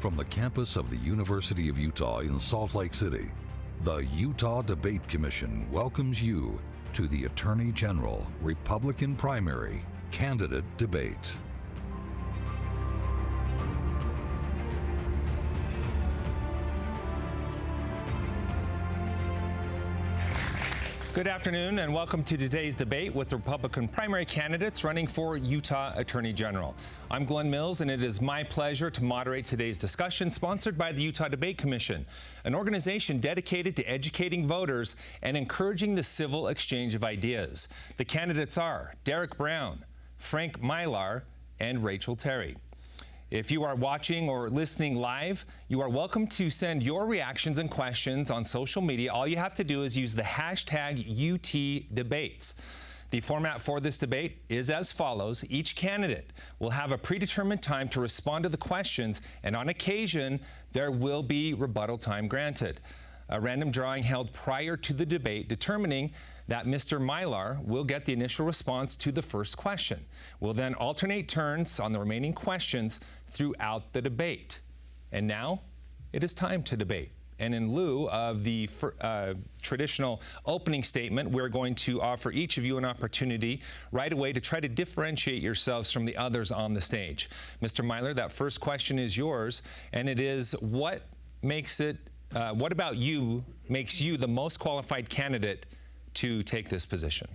From the campus of the University of Utah in Salt Lake City, the Utah Debate Commission welcomes you to the Attorney General Republican Primary Candidate Debate. Good afternoon and welcome to today's debate with Republican primary candidates running for Utah Attorney General. I'm Glenn Mills and it is my pleasure to moderate today's discussion sponsored by the Utah Debate Commission, an organization dedicated to educating voters and encouraging the civil exchange of ideas. The candidates are Derek Brown, Frank Mylar, and Rachel Terry. If you are watching or listening live, you are welcome to send your reactions and questions on social media. All you have to do is use the hashtag UTDebates. The format for this debate is as follows. Each candidate will have a predetermined time to respond to the questions, and on occasion, there will be rebuttal time granted. A random drawing held prior to the debate determining that Mr. Mylar will get the initial response to the first question. We'll then alternate turns on the remaining questions throughout the debate. And now it is time to debate. And in lieu of the traditional opening statement, we're going to offer each of you an opportunity right away to try to differentiate yourselves from the others on the stage. Mr. Mylar, that first question is yours, and it is what about you makes you the most qualified candidate to take this position?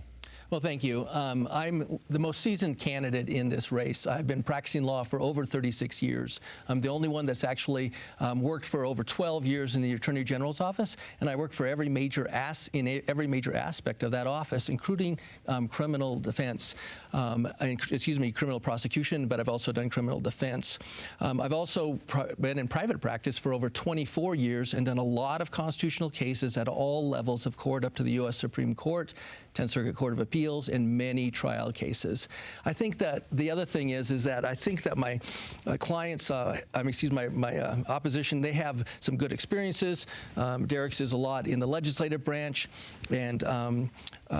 Well, thank you. I'm the most seasoned candidate in this race. I've been practicing law for over 36 years. I'm the only one that's actually worked for over 12 years in the Attorney General's office, and I work for every major every major aspect of that office, including criminal defense, criminal prosecution, but I've also done criminal defense. I've also been in private practice for over 24 years and done a lot of constitutional cases at all levels of court, up to the U.S. Supreme Court, 10th Circuit Court of Appeals, and many trial cases. I think that the other thing is that I think that my clients, my opposition, they have some good experiences. Derek's is a lot in the legislative branch, and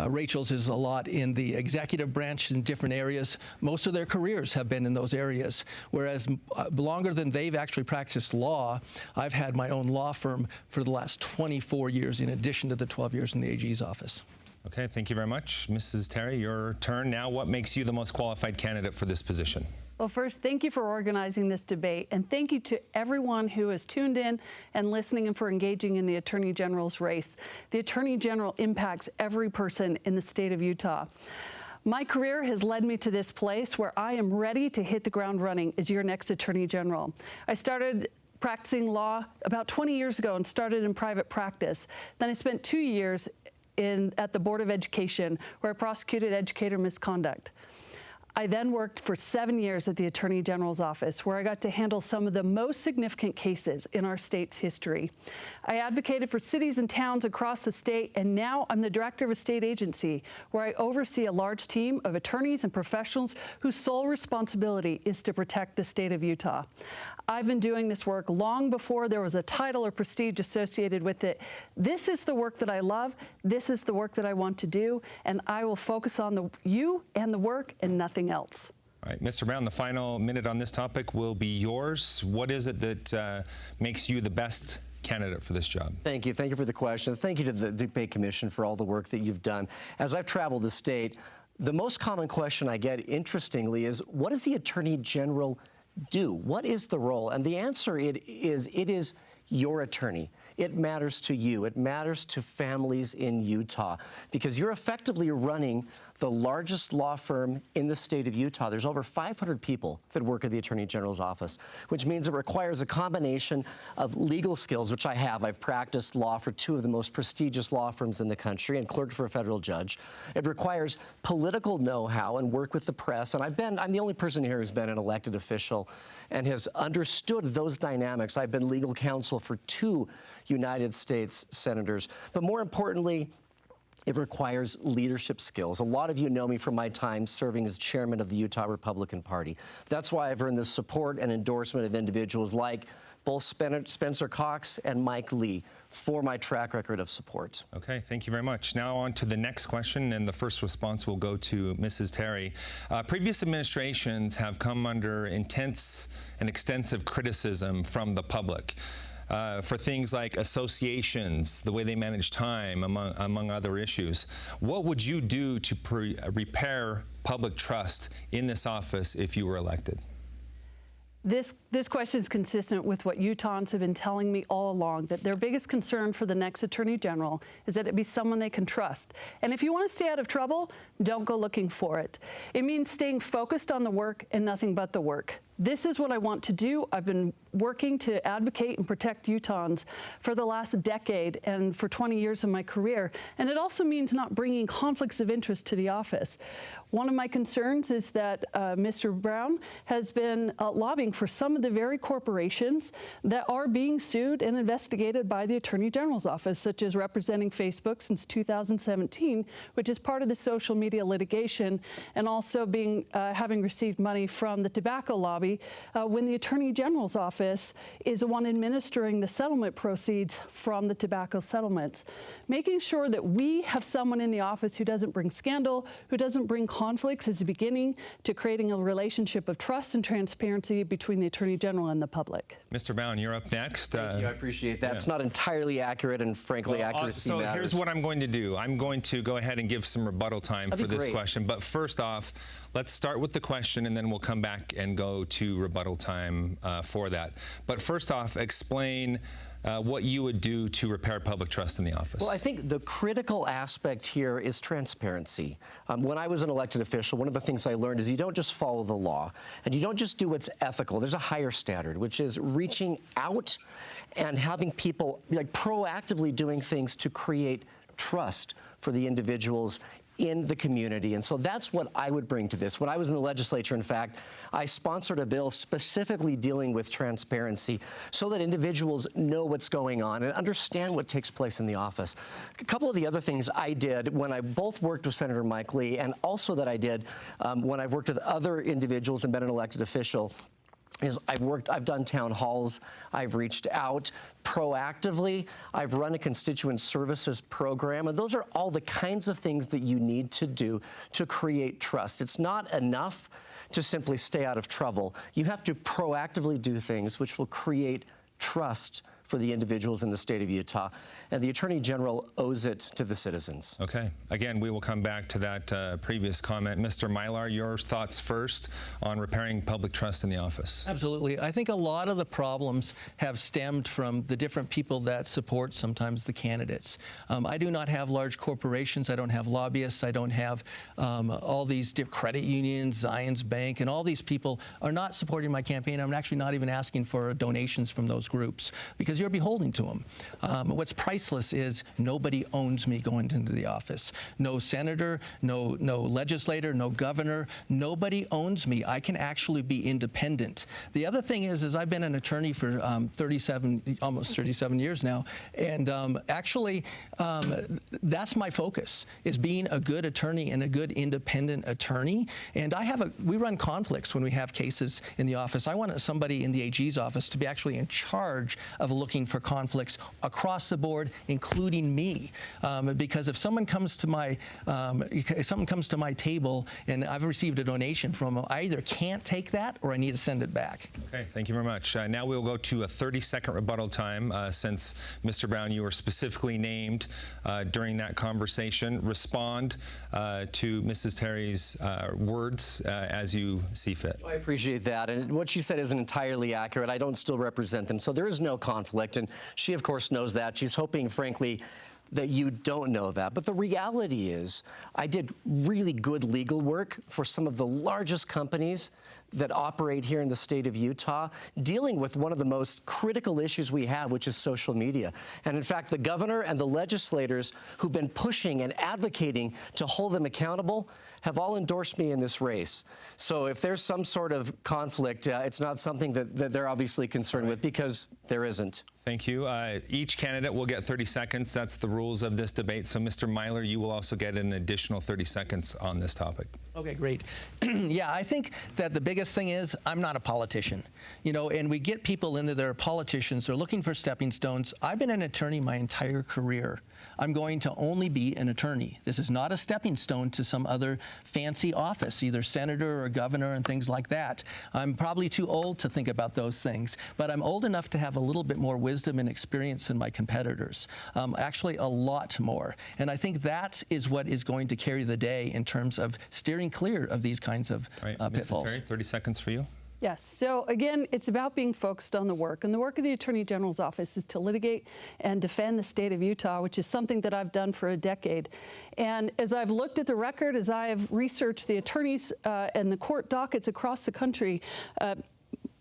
Rachel's is a lot in the executive branch in different areas. Most of their careers have been in those areas, whereas longer than they've actually practiced law, I've had my own law firm for the last 24 years in addition to the 12 years in the AG's office. Okay, thank you very much. Mrs. Terry, your turn now. What makes you the most qualified candidate for this position? Well, first, thank you for organizing this debate, and thank you to everyone who has tuned in and listening and for engaging in the Attorney General's race. The Attorney General impacts every person in the state of Utah. My career has led me to this place where I am ready to hit the ground running as your next Attorney General. I started practicing law about 20 years ago and started in private practice. Then I spent 2 years at the Board of Education, where I prosecuted educator misconduct. I then worked for 7 years at the Attorney General's office, where I got to handle some of the most significant cases in our state's history. I advocated for cities and towns across the state, and now I'm the director of a state agency, where I oversee a large team of attorneys and professionals whose sole responsibility is to protect the state of Utah. I've been doing this work long before there was a title or prestige associated with it. This is the work that I love. This is the work that I want to do, and I will focus on you and the work and nothing else. All right, Mr. Brown, the final minute on this topic will be yours. What is it that makes you the best candidate for this job? Thank you. Thank you for the question. Thank you to the Debate Commission for all the work that you've done. As I've traveled the state, the most common question I get, interestingly, is what does the Attorney General do? What is the role? And the answer it is your attorney. It matters to you. It matters to families in Utah because you're effectively running the largest law firm in the state of Utah. There's over 500 people that work at the Attorney General's office, which means it requires a combination of legal skills, which I have. I've practiced law for 2 of the most prestigious law firms in the country and clerked for a federal judge. It requires political know-how and work with the press. And I'm the only person here who's been an elected official and has understood those dynamics. I've been legal counsel for 2 United States senators. But more importantly, It requires leadership skills. A lot of you know me from my time serving as chairman of the Utah Republican Party. That's why I've earned the support and endorsement of individuals like both Spencer Cox and Mike Lee for my track record of support. Okay, thank you very much. Now on to the next question, and the first response will go to Mrs. Terry. Previous administrations have come under intense and extensive criticism from the public. For things like associations, the way they manage time, among other issues. What would you do to repair public trust in this office if you were elected? This question is consistent with what Utahns have been telling me all along, that their biggest concern for the next Attorney General is that it be someone they can trust. And if you want to stay out of trouble, don't go looking for it. It means staying focused on the work and nothing but the work. This is what I want to do. I've been working to advocate and protect Utahns for the last decade and for 20 years of my career. And it also means not bringing conflicts of interest to the office. One of my concerns is that Mr. Brown has been lobbying for some of the very corporations that are being sued and investigated by the Attorney General's office, such as representing Facebook since 2017, which is part of the social media litigation, and also having received money from the tobacco lobby when the Attorney General's office is the one administering the settlement proceeds from the tobacco settlements. Making sure that we have someone in the office who doesn't bring scandal, who doesn't bring conflicts, is the beginning to creating a relationship of trust and transparency between the Attorney General and the public. Mr. Brown, you're up next. Thank you, I appreciate that. Yeah. It's not entirely accurate, and frankly, accuracy matters. So here's what I'm going to do. I'm going to go ahead and give some rebuttal time for this question. But first off, let's start with the question, and then we'll come back and go to rebuttal time for that. But first off, explain what you would do to repair public trust in the office. Well, I think the critical aspect here is transparency. When I was an elected official, one of the things I learned is you don't just follow the law, and you don't just do what's ethical. There's a higher standard, which is reaching out and having people proactively doing things to create trust for the individuals in the community. And so that's what I would bring to this. When I was in the legislature, in fact, I sponsored a bill specifically dealing with transparency so that individuals know what's going on and understand what takes place in the office. A couple of the other things I did when I both worked with Senator Mike Lee, and also that I did when I've worked with other individuals and been an elected official, is I've done town halls, I've reached out proactively, I've run a constituent services program, and those are all the kinds of things that you need to do to create trust. It's not enough to simply stay out of trouble. You have to proactively do things which will create trust for the individuals in the state of Utah, and the Attorney General owes it to the citizens. Okay. Again, we will come back to that previous comment. Mr. Mylar, your thoughts first on repairing public trust in the office. Absolutely. I think a lot of the problems have stemmed from the different people that support sometimes the candidates. I do not have large corporations. I don't have lobbyists. I don't have all these credit unions, Zions Bank, and all these people are not supporting my campaign. I'm actually not even asking for donations from those groups because you're beholden to them. What's priceless is nobody owns me going into the office. No senator, no legislator, no governor, nobody owns me. I can actually be independent. The other thing is I've been an attorney for almost 37 years now, and actually that's my focus, is being a good attorney and a good independent attorney. And we run conflicts when we have cases in the office. I want somebody in the AG's office to be actually in charge of looking for conflicts across the board, including me, because if someone comes to my table and I've received a donation from them, I either can't take that or I need to send it back. Okay, thank you very much. Now we'll go to a 30-second rebuttal time. Since Mr. Brown, you were specifically named during that conversation, respond to Mrs. Terry's words as you see fit. I appreciate that, and what she said isn't entirely accurate. I don't still represent them, so there is no conflict. And she, of course, knows that. She's hoping, frankly, that you don't know that. But the reality is I did really good legal work for some of the largest companies that operate here in the state of Utah, dealing with one of the most critical issues we have, which is social media. And in fact, the governor and the legislators who've been pushing and advocating to hold them accountable have all endorsed me in this race. So if there's some sort of conflict, it's not something that they're obviously concerned with, because there isn't. Thank you. Each candidate will get 30 seconds. That's the rules of this debate. So, Mr. Mylar, you will also get an additional 30 seconds on this topic. Okay, great. Yeah, I think that the biggest thing is I'm not a politician, you know, and we get people into their politicians. They're looking for stepping stones. I've been an attorney my entire career. I'm going to only be an attorney. This is not a stepping stone to some other fancy office, either senator or governor and things like that. I'm probably too old to think about those things, but I'm old enough to have a little bit more wisdom and experience than my competitors, actually a lot more. And I think that is what is going to carry the day in terms of steering clear of these kinds of pitfalls. Mrs. Terry, 30 seconds for you. Yes. So again, it's about being focused on the work. And the work of the Attorney General's office is to litigate and defend the state of Utah, which is something that I've done for a decade. And as I've looked at the record, as I have researched the attorneys and the court dockets across the country,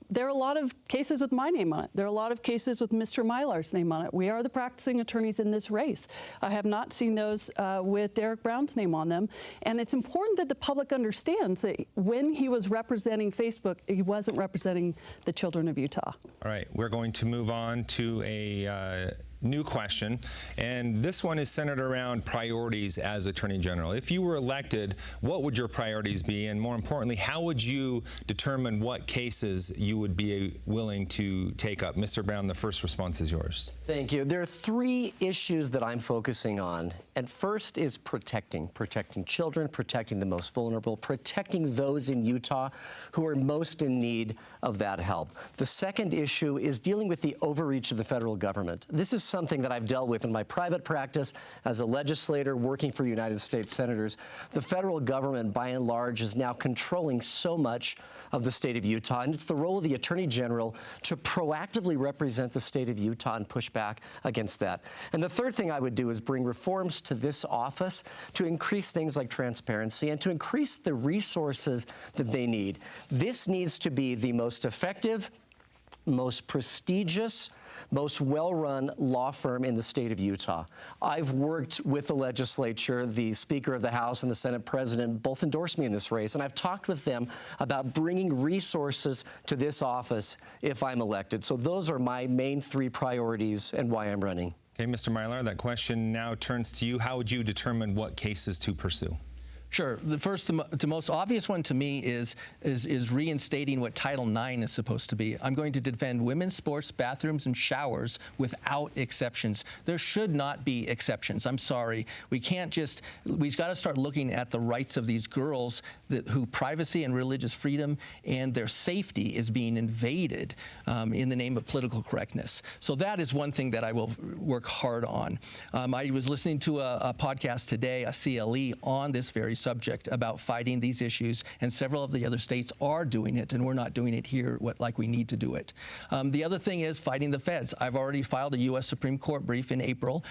there are a lot of cases with my name on it. There are a lot of cases with Mr. Mylar's name on it. We are the practicing attorneys in this race. I have not seen those with Derek Brown's name on them. And it's important that the public understands that when he was representing Facebook, he wasn't representing the children of Utah. All right, we're going to move on to a new question, and this one is centered around priorities as Attorney General. If you were elected, what would your priorities be, and more importantly, how would you determine what cases you would be willing to take up? Mr. Brown, the first response is yours. Thank you. There are three issues that I'm focusing on, and first is protecting children, protecting the most vulnerable, protecting those in Utah who are most in need of that help. The second issue is dealing with the overreach of the federal government. This is something that I've dealt with in my private practice as a legislator working for United States senators. The federal government, by and large, is now controlling so much of the state of Utah, and it's the role of the Attorney General to proactively represent the state of Utah and push back against that. And the third thing I would do is bring reforms to this office to increase things like transparency and to increase the resources that they need. This needs to be the most effective, most prestigious, most well-run law firm in the state of Utah. I've worked with the legislature. The Speaker of the House and the Senate President both endorsed me in this race, and I've talked with them about bringing resources to this office if I'm elected. So those are my main three priorities and why I'm running. Okay, Mr. Mylar, that question now turns to you. How would you determine what cases to pursue? Sure. The first, the most obvious one to me is reinstating what Title IX is supposed to be. I'm going to defend women's sports, bathrooms, and showers without exceptions. There should not be exceptions. I'm sorry. We can't just, we've got to start looking at the rights of these girls who privacy and religious freedom and their safety is being invaded in the name of political correctness. So that is one thing that I will work hard on. I was listening to a podcast today, a CLE, on this very subject about fighting these issues, and several of the other states are doing it, and we're not doing it here like we need to do it. The other thing is fighting the feds. I've already filed a U.S. Supreme Court brief in April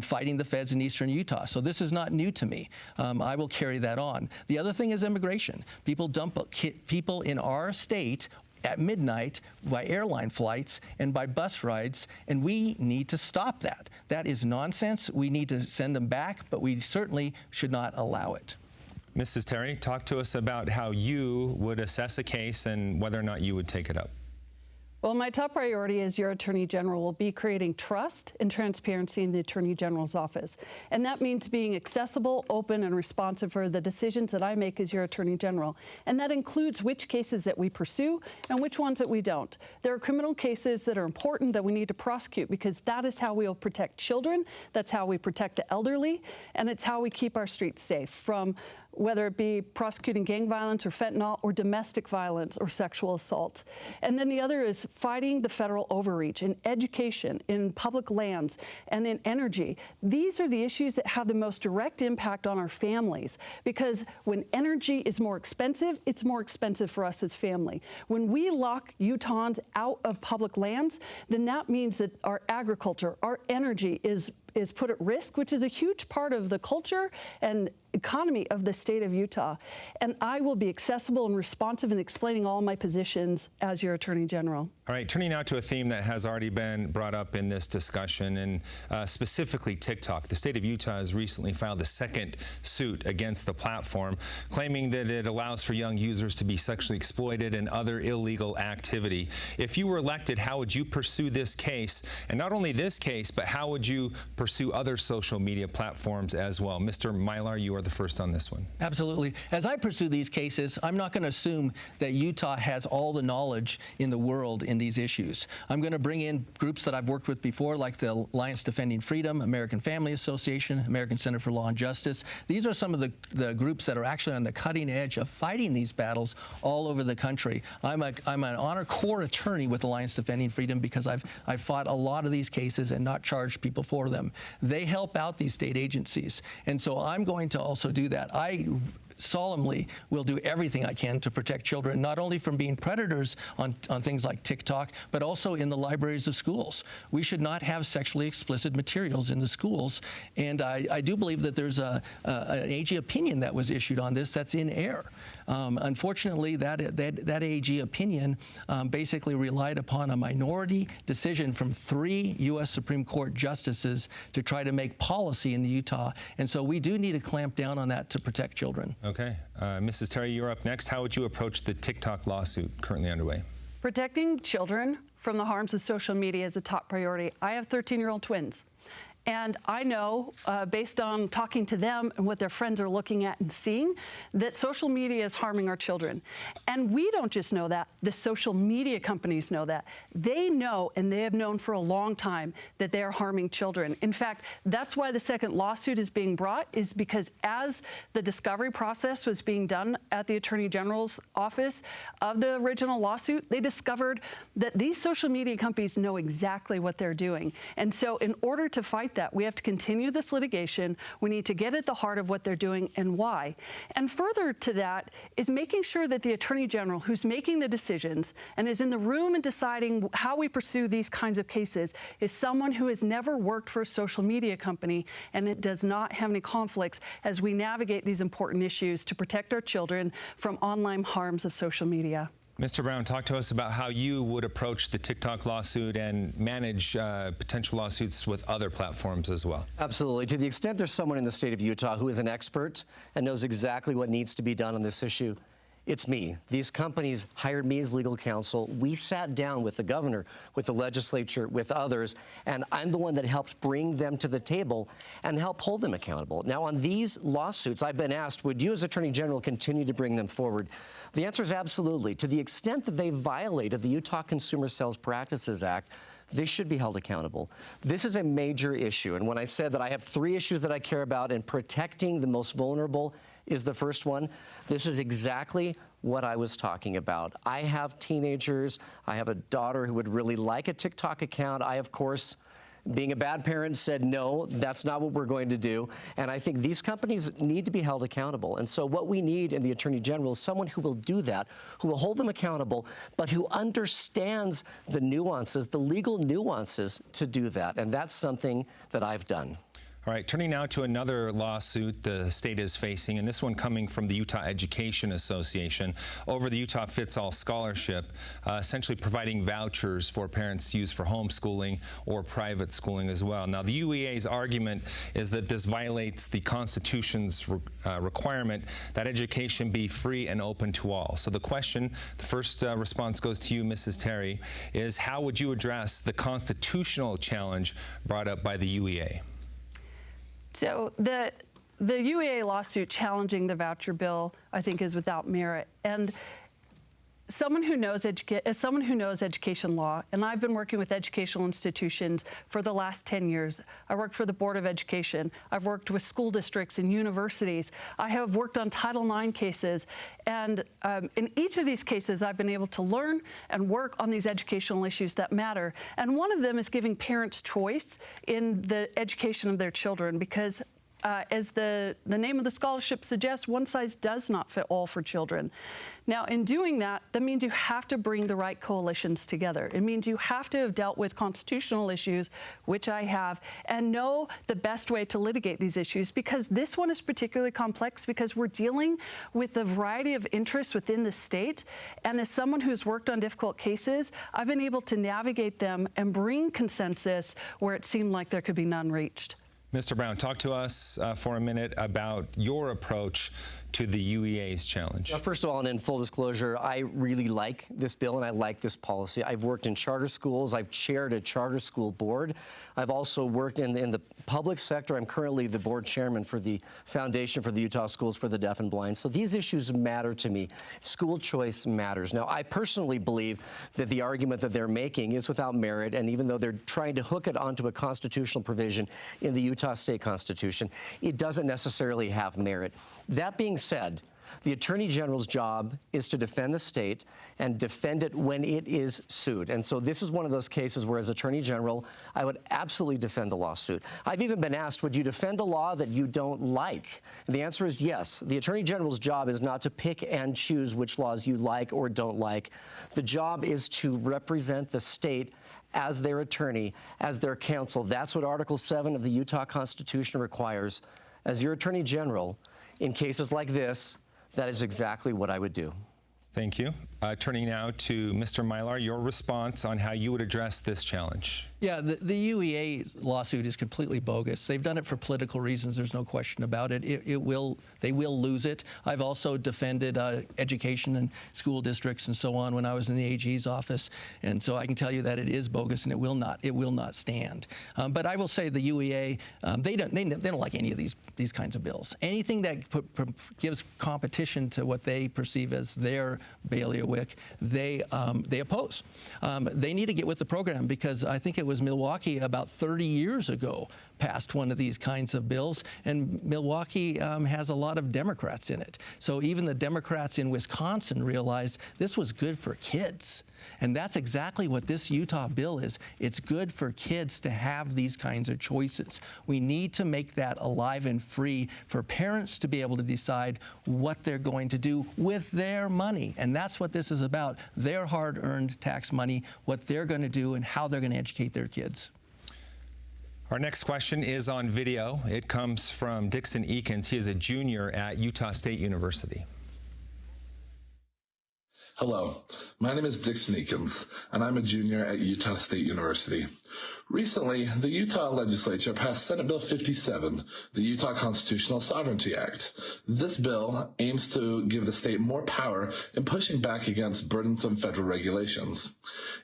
fighting the feds in eastern Utah, so this is not new to me. I will carry that on. The other thing is immigration. People dump people in our state at midnight by airline flights and by bus rides, and we need to stop that. That is nonsense. We need to send them back, but we certainly should not allow it. Mrs. Terry, talk to us about how you would assess a case and whether or not you would take it up. Well, my top priority as your Attorney General will be creating trust and transparency in the Attorney General's office. And that means being accessible, open, and responsive for the decisions that I make as your Attorney General. And that includes which cases that we pursue and which ones that we don't. There are criminal cases that are important that we need to prosecute because that is how we'll protect children, that's how we protect the elderly, and it's how we keep our streets safe from whether it be prosecuting gang violence or fentanyl or domestic violence or sexual assault. And then the other is fighting the federal overreach in education, in public lands, and in energy. These are the issues that have the most direct impact on our families, because when energy is more expensive, it's more expensive for us as family. When we lock Utahns out of public lands, then that means that our agriculture, our energy is is put at risk, which is a huge part of the culture and economy of the state of Utah. And I will be accessible and responsive in explaining all my positions as your Attorney General. All right, turning now to a theme that has already been brought up in this discussion, and specifically TikTok. The state of Utah has recently filed a second suit against the platform, claiming that it allows for young users to be sexually exploited and other illegal activity. If you were elected, how would you pursue this case? And not only this case, but how would you pursue other social media platforms as well? Mr. Mylar, you are the first on this one. Absolutely. As I pursue these cases, I'm not going to assume that Utah has all the knowledge in the world in these issues. I'm going to bring in groups that I've worked with before, like the Alliance Defending Freedom, American Family Association, American Center for Law and Justice. These are some of the groups that are actually on the cutting edge of fighting these battles all over the country. I'm an Honor Corps attorney with Alliance Defending Freedom because I've fought a lot of these cases and not charged people for them. They help out these state agencies, and so I'm going to also do that. I solemnly will do everything I can to protect children, not only from being predators on things like TikTok, but also in the libraries of schools. We should not have sexually explicit materials in the schools, and I do believe that there's an AG opinion that was issued on this that's in error. Unfortunately, that AG opinion basically relied upon a minority decision from 3 U.S. Supreme Court justices to try to make policy in Utah, and so we do need to clamp down on that to protect children. Okay. Mrs. Terry, you're up next. How would you approach the TikTok lawsuit currently underway? Protecting children from the harms of social media is a top priority. I have 13-year-old twins. And I know, based on talking to them and what their friends are looking at and seeing, that social media is harming our children. And we don't just know that. The social media companies know that. They know, and they have known for a long time, that they are harming children. In fact, that's why the second lawsuit is being brought, is because as the discovery process was being done at the Attorney General's office of the original lawsuit, they discovered that these social media companies know exactly what they're doing. And so in order to fight that, we have to continue this litigation. We need to get at the heart of what they're doing and why. And further to that is making sure that the Attorney General, who's making the decisions and is in the room and deciding how we pursue these kinds of cases, is someone who has never worked for a social media company, and it does not have any conflicts as we navigate these important issues to protect our children from online harms of social media. Mr. Brown, talk to us about how you would approach the TikTok lawsuit and manage potential lawsuits with other platforms as well. Absolutely. To the extent there's someone in the state of Utah who is an expert and knows exactly what needs to be done on this issue, it's me. These companies hired me as legal counsel. We sat down with the governor, with the legislature, with others, and I'm the one that helped bring them to the table and help hold them accountable. Now, on these lawsuits, I've been asked, would you as Attorney General continue to bring them forward? The answer is absolutely. To the extent that they violated the Utah Consumer Sales Practices Act, they should be held accountable. This is a major issue, and when I said that I have 3 issues that I care about, and protecting the most vulnerable is the first one, this is exactly what I was talking about. I have teenagers. I have a daughter who would really like a TikTok account. I, of course, being a bad parent, said, no, that's not what we're going to do. And I think these companies need to be held accountable. And so what we need in the Attorney General is someone who will do that, who will hold them accountable, but who understands the nuances, the legal nuances to do that. And that's something that I've done. All right, turning now to another lawsuit the state is facing, and this one coming from the Utah Education Association over the Utah Fits All Scholarship, essentially providing vouchers for parents to use for homeschooling or private schooling as well. Now, the UEA's argument is that this violates the Constitution's requirement that education be free and open to all. So the question, the first response goes to you, Mrs. Terry, is how would you address the constitutional challenge brought up by the UEA? So the UEA lawsuit challenging the voucher bill, I think, is without merit. And as someone who knows education law, and I've been working with educational institutions for the last 10 years. I worked for the Board of Education. I've worked with school districts and universities. I have worked on Title IX cases. And in each of these cases, I've been able to learn and work on these educational issues that matter. And one of them is giving parents choice in the education of their children, because as the name of the scholarship suggests, one size does not fit all for children. Now, in doing that, that means you have to bring the right coalitions together. It means you have to have dealt with constitutional issues, which I have, and know the best way to litigate these issues, because this one is particularly complex because we're dealing with a variety of interests within the state. And as someone who's worked on difficult cases, I've been able to navigate them and bring consensus where it seemed like there could be none reached. Mr. Brown, talk to us for a minute about your approach to the UEA's challenge. Well, first of all, and in full disclosure, I really like this bill and I like this policy. I've worked in charter schools. I've chaired a charter school board. I've also worked in the public sector. I'm currently the board chairman for the Foundation for the Utah Schools for the Deaf and Blind. So these issues matter to me. School choice matters. Now, I personally believe that the argument that they're making is without merit, and even though they're trying to hook it onto a constitutional provision in the Utah State Constitution, it doesn't necessarily have merit. That being said, the Attorney General's job is to defend the state and defend it when it is sued. And so this is one of those cases where, as Attorney General, I would absolutely defend the lawsuit. I've even been asked, would you defend a law that you don't like? And the answer is yes. The Attorney General's job is not to pick and choose which laws you like or don't like. The job is to represent the state as their attorney, as their counsel. That's what Article 7 of the Utah Constitution requires. As your Attorney General, in cases like this, that is exactly what I would do. Thank you. Turning now to Mr. Mylar, your response on how you would address this challenge. Yeah, the UEA lawsuit is completely bogus. They've done it for political reasons. There's no question about it. They will lose it. I've also defended education and school districts and so on when I was in the AG's office, and so I can tell you that it is bogus and it will not stand. But I will say the UEA, they don't like any of these kinds of bills. Anything that gives competition to what they perceive as their bailiwick, they oppose. They need to get with the program, because I think it was Milwaukee about 30 years ago passed one of these kinds of bills, and Milwaukee has a lot of Democrats in it. So even the Democrats in Wisconsin realized this was good for kids. And that's exactly what this Utah bill is. It's good for kids to have these kinds of choices. We need to make that alive and free for parents to be able to decide what they're going to do with their money. And that's what this is about, their hard-earned tax money, what they're going to do and how they're going to educate their kids. Our next question is on video. It comes from Dixon Eakins. He is a junior at Utah State University. Hello, my name is Dixon Eakins, and I'm a junior at Utah State University. Recently, the Utah legislature passed Senate Bill 57, the Utah Constitutional Sovereignty Act. This bill aims to give the state more power in pushing back against burdensome federal regulations.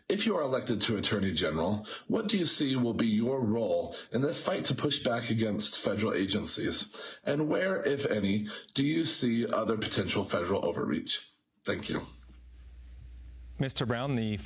If you are elected to Attorney General, what do you see will be your role in this fight to push back against federal agencies? And where, if any, do you see other potential federal overreach? Thank you. Mr. Brown, the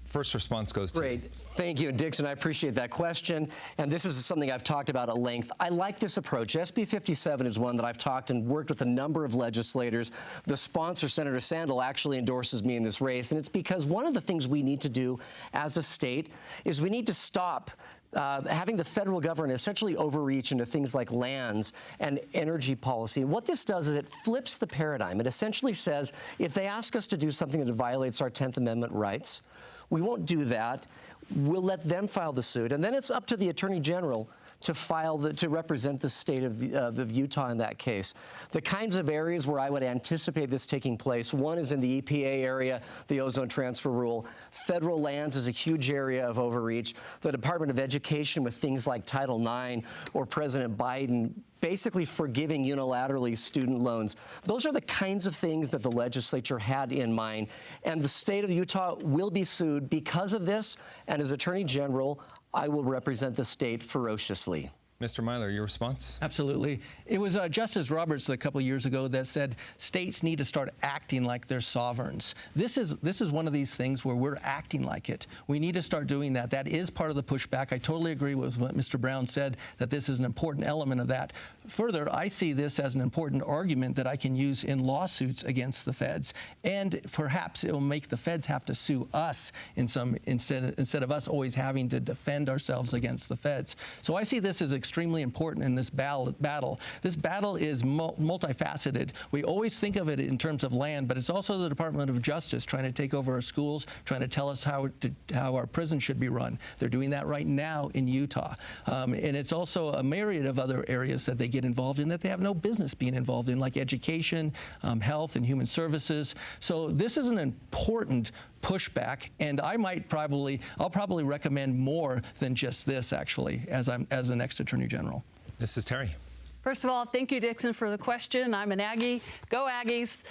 first response goes to you. Great. Thank you, Dixon. I appreciate that question. And this is something I've talked about at length. I like this approach. SB 57 is one that I've talked and worked with a number of legislators. The sponsor, Senator Sandel, actually endorses me in this race. And it's because one of the things we need to do as a state is we need to stop having the federal government essentially overreach into things like lands and energy policy. And what this does is it flips the paradigm. It essentially says, if they ask us to do something that violates our 10th Amendment rights, we won't do that. We'll let them file the suit. And then it's up to the Attorney General to represent the state of Utah in that case. The kinds of areas where I would anticipate this taking place, one is in the EPA area, the ozone transfer rule. Federal lands is a huge area of overreach. The Department of Education with things like Title IX, or President Biden basically forgiving unilaterally student loans. Those are the kinds of things that the legislature had in mind. And the state of Utah will be sued because of this. And as Attorney General, I will represent the state ferociously. Mr. Mylar, your response? Absolutely. It was Justice Roberts a couple of years ago that said states need to start acting like they're sovereigns. This is one of these things where we're acting like it. We need to start doing that. That is part of the pushback. I totally agree with what Mr. Brown said, that this is an important element of that. Further, I see this as an important argument that I can use in lawsuits against the feds, and perhaps it will make the feds have to sue us instead of us always having to defend ourselves against the feds. So I see this as extremely extremely important in this battle. This battle is multifaceted. We always think of it in terms of land, but it's also the Department of Justice trying to take over our schools, trying to tell us how our prisons should be run. They're doing that right now in Utah. And it's also a myriad of other areas that they get involved in that they have no business being involved in, like education, health, and human services. So this is an important pushback, and I'll probably recommend more than just this, actually, as the next Attorney General. Mrs. Terry. First of all, thank you, Dixon, for the question. I'm an Aggie. Go Aggies.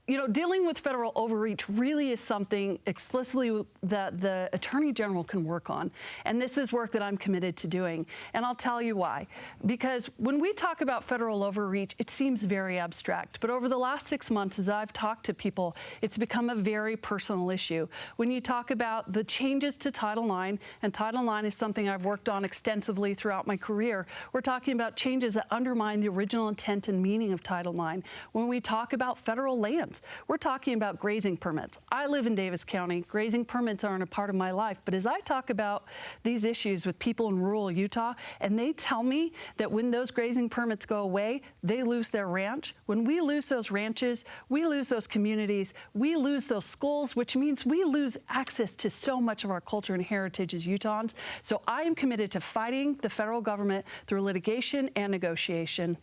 You know, dealing with federal overreach really is something explicitly that the Attorney General can work on. And this is work that I'm committed to doing. And I'll tell you why. Because when we talk about federal overreach, it seems very abstract. But over the last 6 months, as I've talked to people, it's become a very personal issue. When you talk about the changes to Title IX, and Title IX is something I've worked on extensively throughout my career, we're talking about changes that undermine the original intent and meaning of Title IX. When we talk about federal lands, we're talking about grazing permits. I live in Davis County. Grazing permits aren't a part of my life. But as I talk about these issues with people in rural Utah, and they tell me that when those grazing permits go away, they lose their ranch. When we lose those ranches, we lose those communities, we lose those schools, which means we lose access to so much of our culture and heritage as Utahns. So I am committed to fighting the federal government through litigation and negotiation.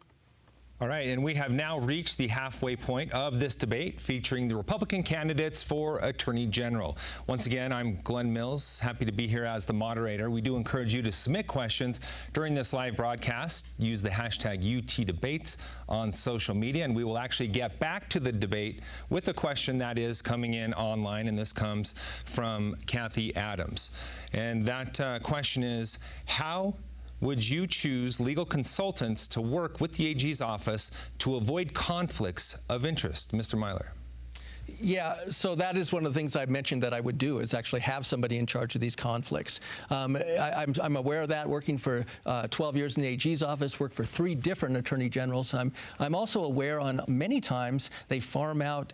All right, and we have now reached the halfway point of this debate featuring the Republican candidates for Attorney General. Once again, I'm Glenn Mills, happy to be here as the moderator. We do encourage you to submit questions during this live broadcast. Use the hashtag UTDebates on social media, and we will actually get back to the debate with a question that is coming in online, and this comes from Kathy Adams. And that question is, how would you choose legal consultants to work with the AG's office to avoid conflicts of interest? Mr. Mylar. Yeah, so that is one of the things I mentioned that I would do, is actually have somebody in charge of these conflicts. I'm aware of that, working for 12 years in the AG's office, worked for 3 different attorney generals. I'm also aware on many times they farm out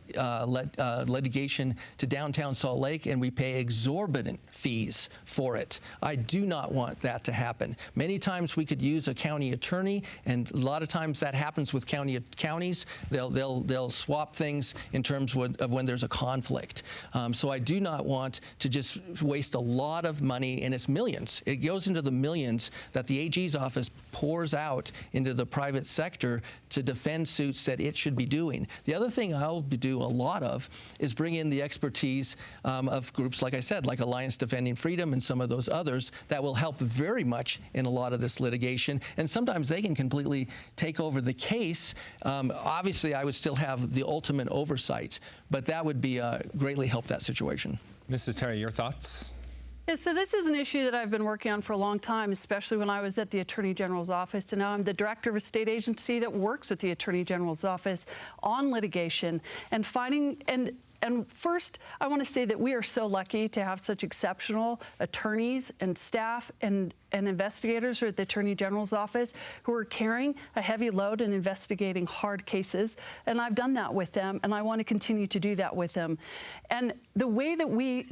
litigation to downtown Salt Lake, and we pay exorbitant fees for it. I do not want that to happen. Many times we could use a county attorney, and a lot of times that happens with counties. They'll swap things in terms of when there's a conflict. So I do not want to just waste a lot of money, and it's millions. It goes into the millions that the AG's office pours out into the private sector to defend suits that it should be doing. The other thing I'll do a lot of is bring in the expertise of groups, like I said, like Alliance Defending Freedom and some of those others that will help very much in a lot of this litigation. And sometimes they can completely take over the case. Obviously, I would still have the ultimate oversight, but that would be greatly help that situation. Mrs. Terry, your thoughts? Yeah, so this is an issue that I've been working on for a long time, especially when I was at the Attorney General's office, and now I'm the director of a state agency that works with the Attorney General's office on litigation and finding and first, I want to say that we are so lucky to have such exceptional attorneys and staff and investigators at the Attorney General's office who are carrying a heavy load and investigating hard cases. And I've done that with them, and I want to continue to do that with them. And the way that we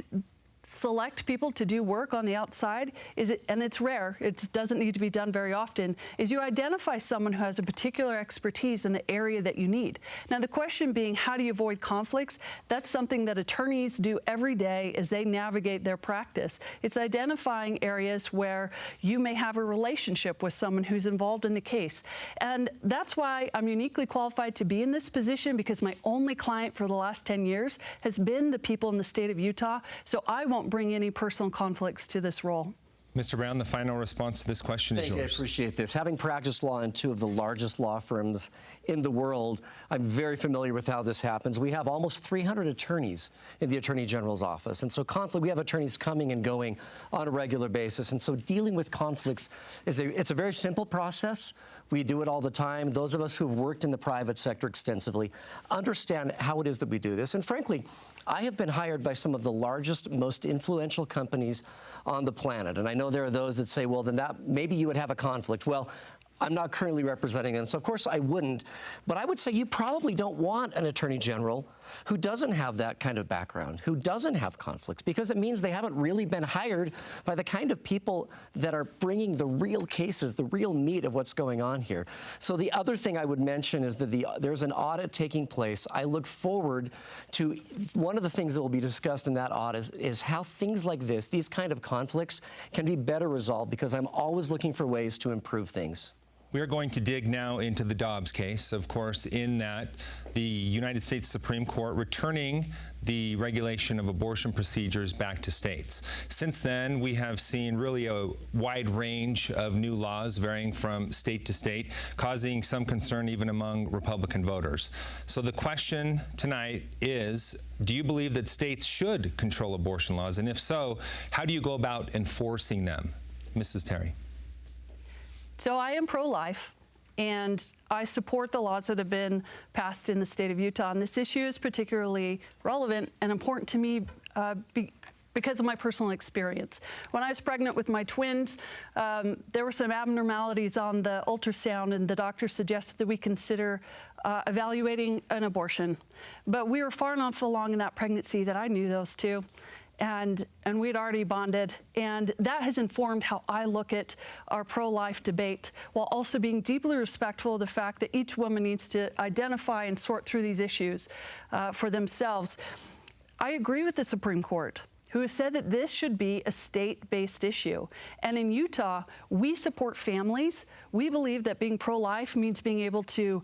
select people to do work on the outside and it's rare, it doesn't need to be done very often, is you identify someone who has a particular expertise in the area that you need. Now, the question being, how do you avoid conflicts? That's something that attorneys do every day as they navigate their practice. It's identifying areas where you may have a relationship with someone who's involved in the case. And that's why I'm uniquely qualified to be in this position, because my only client for the last 10 years has been the people in the state of Utah. So I won't bring any personal conflicts to this role. Mr. Brown, the final response to this question is yours. I appreciate this. Having practiced law in 2 of the largest law firms in the world, I'm very familiar with how this happens. We have almost 300 attorneys in the Attorney General's office. And so we have attorneys coming and going on a regular basis. And so dealing with conflicts it's a very simple process. We do it all the time. Those of us who have worked in the private sector extensively understand how it is that we do this. And frankly, I have been hired by some of the largest, most influential companies on the planet. And I know there are those that say, well, then maybe you would have a conflict. Well, I'm not currently representing them, so of course I wouldn't. But I would say you probably don't want an attorney general who doesn't have that kind of background, who doesn't have conflicts, because it means they haven't really been hired by the kind of people that are bringing the real cases, the real meat of what's going on here. So the other thing I would mention is that there's an audit taking place. I look forward to one of the things that will be discussed in that audit is how things like this, these kind of conflicts, can be better resolved, because I'm always looking for ways to improve things. We are going to dig now into the Dobbs case, of course, in that the United States Supreme Court returning the regulation of abortion procedures back to states. Since then, we have seen really a wide range of new laws varying from state to state, causing some concern even among Republican voters. So the question tonight is, do you believe that states should control abortion laws? And if so, how do you go about enforcing them? Mrs. Terry. So I am pro-life, and I support the laws that have been passed in the state of Utah. And this issue is particularly relevant and important to me because of my personal experience. When I was pregnant with my twins, there were some abnormalities on the ultrasound, and the doctor suggested that we consider evaluating an abortion. But we were far enough along in that pregnancy that I knew those two. And we'd already bonded, and that has informed how I look at our pro-life debate, while also being deeply respectful of the fact that each woman needs to identify and sort through these issues for themselves. I agree with the Supreme Court, who has said that this should be a state-based issue. And in Utah, we support families. We believe that being pro-life means being able to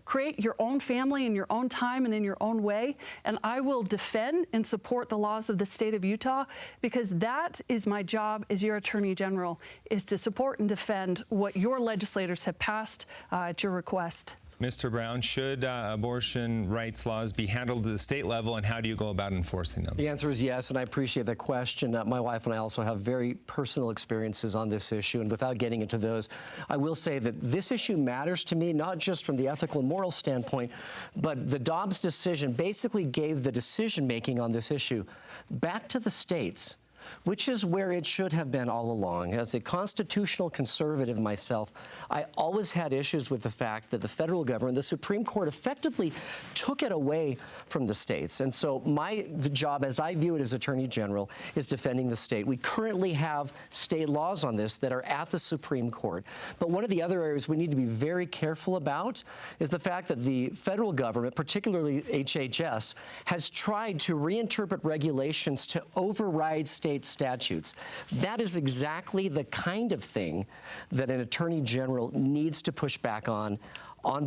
create your own family in your own time and in your own way. And I will defend and support the laws of the state of Utah, because that is my job as your Attorney General, is to support and defend what your legislators have passed at your request. Mr. Brown, should abortion rights laws be handled at the state level, and how do you go about enforcing them? The answer is yes, and I appreciate that question. My wife and I also have very personal experiences on this issue, and without getting into those, I will say that this issue matters to me, not just from the ethical and moral standpoint, but the Dobbs decision basically gave the decision-making on this issue back to the states, which is where it should have been all along. As a constitutional conservative myself, I always had issues with the fact that the federal government, the Supreme Court, effectively took it away from the states. And so the job, as I view it as Attorney General, is defending the state. We currently have state laws on this that are at the Supreme Court. But one of the other areas we need to be very careful about is the fact that the federal government, particularly HHS, has tried to reinterpret regulations to override state statutes. That is exactly the kind of thing that an Attorney General needs to push back on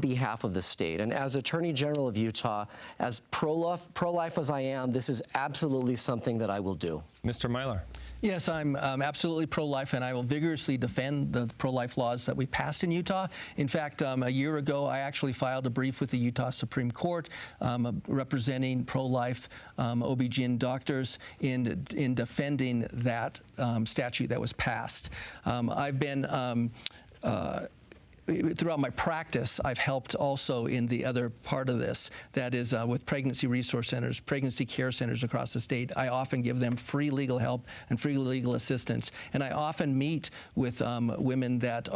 behalf of the state. And as Attorney General of Utah, as pro-life as I am, this is absolutely something that I will do. Mr. Mylar. Yes, I'm absolutely pro-life, and I will vigorously defend the pro-life laws that we passed in Utah. In fact, a year ago, I actually filed a brief with the Utah Supreme Court representing pro-life OB/GYN doctors in defending that statute that was passed. I've been throughout my practice, I've helped also in the other part of this, that is with pregnancy resource centers, pregnancy care centers across the state. I often give them free legal help and free legal assistance. And I often meet with women that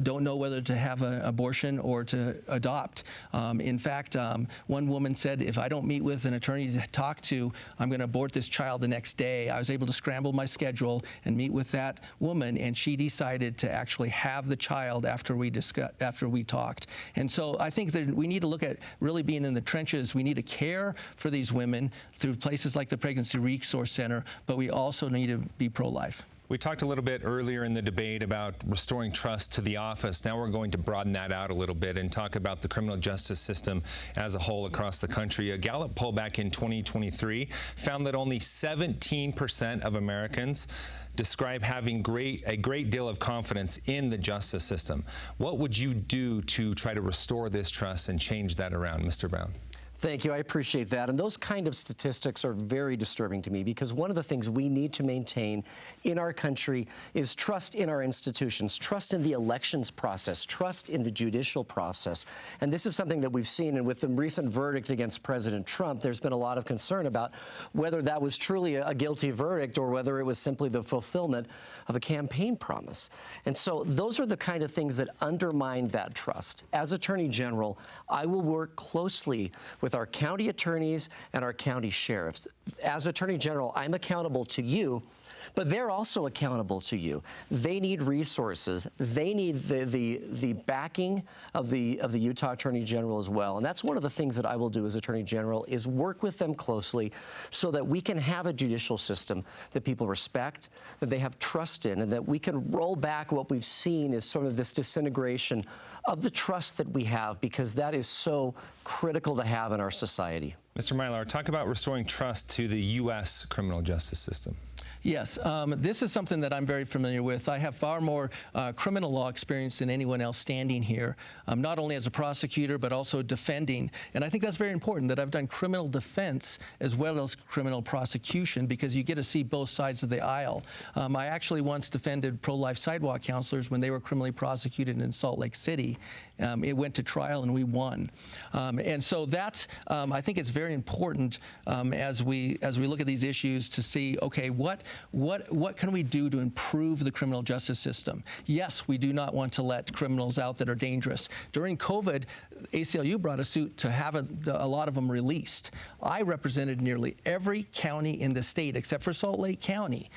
don't know whether to have an abortion or to adopt. In fact, one woman said, if I don't meet with an attorney to talk to, I'm going to abort this child the next day. I was able to scramble my schedule and meet with that woman, and she decided to actually have the child after we talked. And so I think that we need to look at really being in the trenches. We need to care for these women through places like the Pregnancy Resource Center, but we also need to be pro-life. We talked a little bit earlier in the debate about restoring trust to the office. Now we're going to broaden that out a little bit and talk about the criminal justice system as a whole across the country. A Gallup poll back in 2023 found that only 17% of Americans describe having a great deal of confidence in the justice system. What would you do to try to restore this trust and change that around, Mr. Brown? Thank you. I appreciate that. And those kind of statistics are very disturbing to me, because one of the things we need to maintain in our country is trust in our institutions, trust in the elections process, trust in the judicial process. And this is something that we've seen. And with the recent verdict against President Trump, there's been a lot of concern about whether that was truly a guilty verdict or whether it was simply the fulfillment of a campaign promise. And so those are the kind of things that undermine that trust. As Attorney General, I will work closely with with our county attorneys and our county sheriffs. As Attorney General, I'm accountable to you, but they're also accountable to you. They need resources. They need the backing of the Utah Attorney General as well. And that's one of the things that I will do as Attorney General, is work with them closely so that we can have a judicial system that people respect, that they have trust in, and that we can roll back what we've seen is sort of this disintegration of the trust that we have, because that is so critical to have in our society. Mr. Mylar, talk about restoring trust to the U.S. criminal justice system. Yes, this is something that I'm very familiar with. I have far more criminal law experience than anyone else standing here, not only as a prosecutor, but also defending. And I think that's very important, that I've done criminal defense as well as criminal prosecution, because you get to see both sides of the aisle. I actually once defended pro-life sidewalk counselors when they were criminally prosecuted in Salt Lake City. It went to trial and we won. And so that's, I think it's very important as we look at these issues to see, okay, what can we do to improve the criminal justice system? Yes, we do not want to let criminals out that are dangerous. During COVID, ACLU brought a suit to have a lot of them released. I represented nearly every county in the state except for Salt Lake County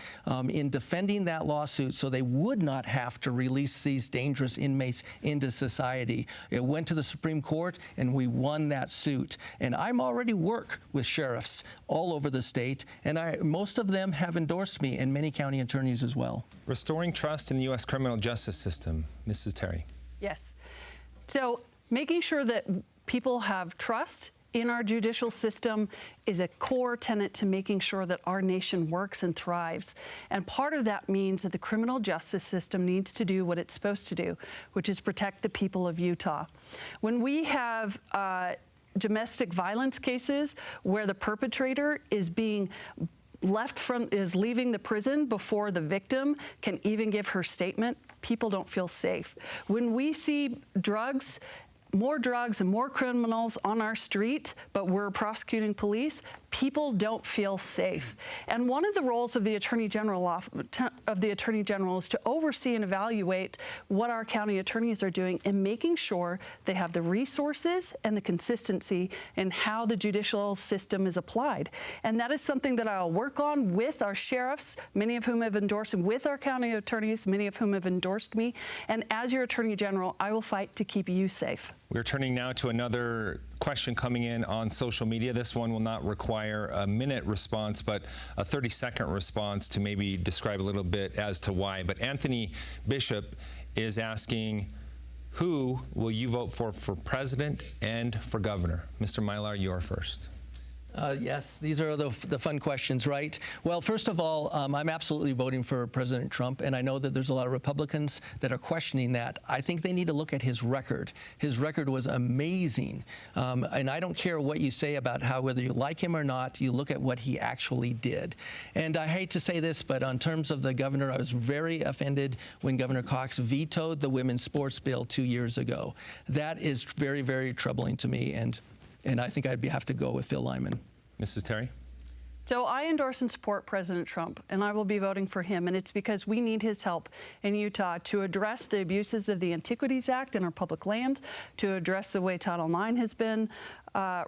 in defending that lawsuit so they would not have to release these dangerous inmates into society. It went to the Supreme Court and we won that suit. And I'm already work with sheriffs all over the state, and most of them have endorsed me, and many county attorneys as well. Restoring trust in the U.S. criminal justice system. Mrs. Terry. Yes. So making sure that people have trust in our judicial system is a core tenet to making sure that our nation works and thrives. And part of that means that the criminal justice system needs to do what it's supposed to do, which is protect the people of Utah. When we have domestic violence cases where the perpetrator is being is leaving the prison before the victim can even give her statement, people don't feel safe. When we see more drugs and more criminals on our street, but we're prosecuting police, people don't feel safe. And one of the roles of the Attorney General is to oversee and evaluate what our county attorneys are doing and making sure they have the resources and the consistency in how the judicial system is applied. And that is something that I'll work on with our sheriffs, many of whom have endorsed, and with our county attorneys, many of whom have endorsed me. And as your Attorney General, I will fight to keep you safe. We're turning now to another question coming in on social media. This one will not require a minute response, but a 30-second response to maybe describe a little bit as to why. But Anthony Bishop is asking, who will you vote for president and for governor? Mr. Mylar, you are first. Yes, these are the fun questions, right? Well, first of all, I'm absolutely voting for President Trump, and I know that there's a lot of Republicans that are questioning that. I think they need to look at his record. His record was amazing, and I don't care what you say about whether you like him or not, you look at what he actually did. And I hate to say this, but on terms of the governor, I was very offended when Governor Cox vetoed the women's sports bill 2 years ago. That is very, very troubling to me, and I think I'd have to go with Phil Lyman. Mrs. Terry? So I endorse and support President Trump, and I will be voting for him, and it's because we need his help in Utah to address the abuses of the Antiquities Act in our public lands, to address the way Title IX has been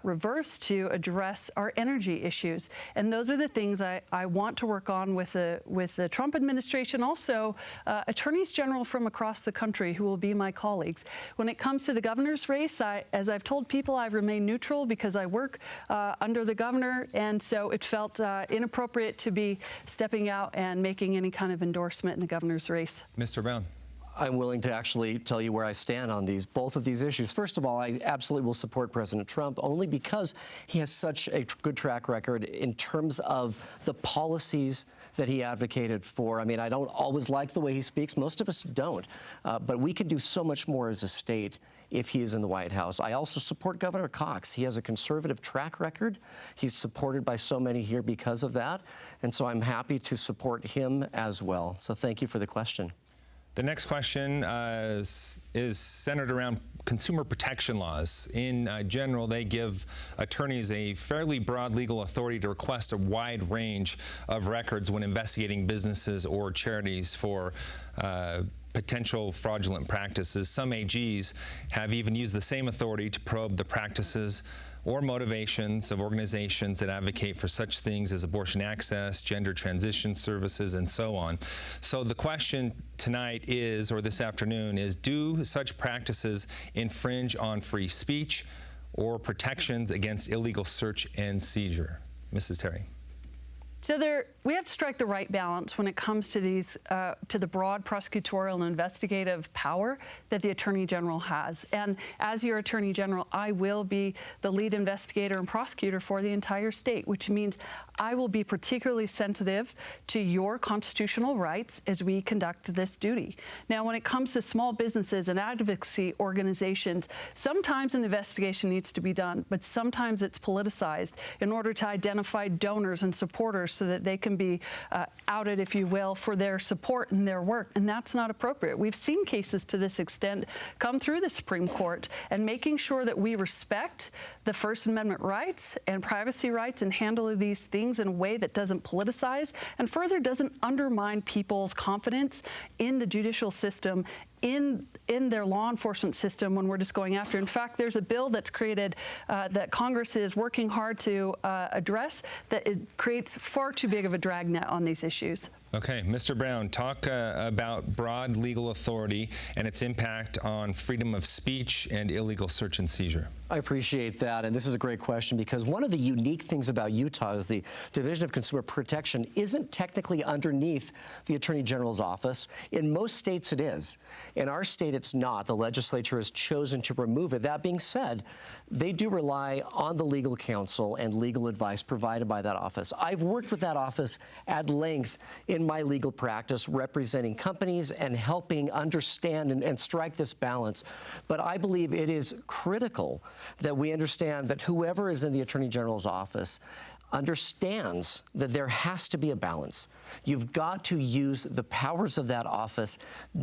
reversed, to address our energy issues. And those are the things I want to work on with the Trump administration, also attorneys general from across the country who will be my colleagues. When it comes to the governor's race, as I've told people, I remain neutral because I work under the governor, and so it felt inappropriate to be stepping out and making any kind of endorsement in the governor's race. Mr. Brown. I'm willing to actually tell you where I stand on both of these issues. First of all, I absolutely will support President Trump only because he has such a good track record in terms of the policies that he advocated for. I mean, I don't always like the way he speaks. Most of us don't. But we could do so much more as a state if he is in the White House. I also support Governor Cox. He has a conservative track record. He's supported by so many here because of that. And so I'm happy to support him as well. So thank you for the question. The next question is centered around consumer protection laws. In general, they give attorneys a fairly broad legal authority to request a wide range of records when investigating businesses or charities for potential fraudulent practices. Some AGs have even used the same authority to probe the practices or motivations of organizations that advocate for such things as abortion access, gender transition services, and so on. So the question tonight is, or this afternoon, is do such practices infringe on free speech or protections against illegal search and seizure? Mrs. Terry. So we have to strike the right balance when it comes to these, to the broad prosecutorial and investigative power that the Attorney General has. And as your Attorney General, I will be the lead investigator and prosecutor for the entire state, which means I will be particularly sensitive to your constitutional rights as we conduct this duty. Now, when it comes to small businesses and advocacy organizations, sometimes an investigation needs to be done, but sometimes it's politicized in order to identify donors and supporters so that they can be outed, if you will, for their support and their work, and that's not appropriate. We've seen cases to this extent come through the Supreme Court, and making sure that we respect the First Amendment rights and privacy rights and handle these things in a way that doesn't politicize and further doesn't undermine people's confidence in the judicial system, in their law enforcement system when we're just going after. In fact, there's a bill that's created that Congress is working hard to address that creates far too big of a dragnet on these issues. Okay, Mr. Brown, talk about broad legal authority and its impact on freedom of speech and illegal search and seizure. I appreciate that, and this is a great question because one of the unique things about Utah is the Division of Consumer Protection isn't technically underneath the Attorney General's office. In most states it is. In our state it's not. The legislature has chosen to remove it. That being said, they do rely on the legal counsel and legal advice provided by that office. I've worked with that office at length in my legal practice representing companies and helping understand and strike this balance. But I believe it is critical that we understand that whoever is in the Attorney General's office understands that there has to be a balance. You've got to use the powers of that office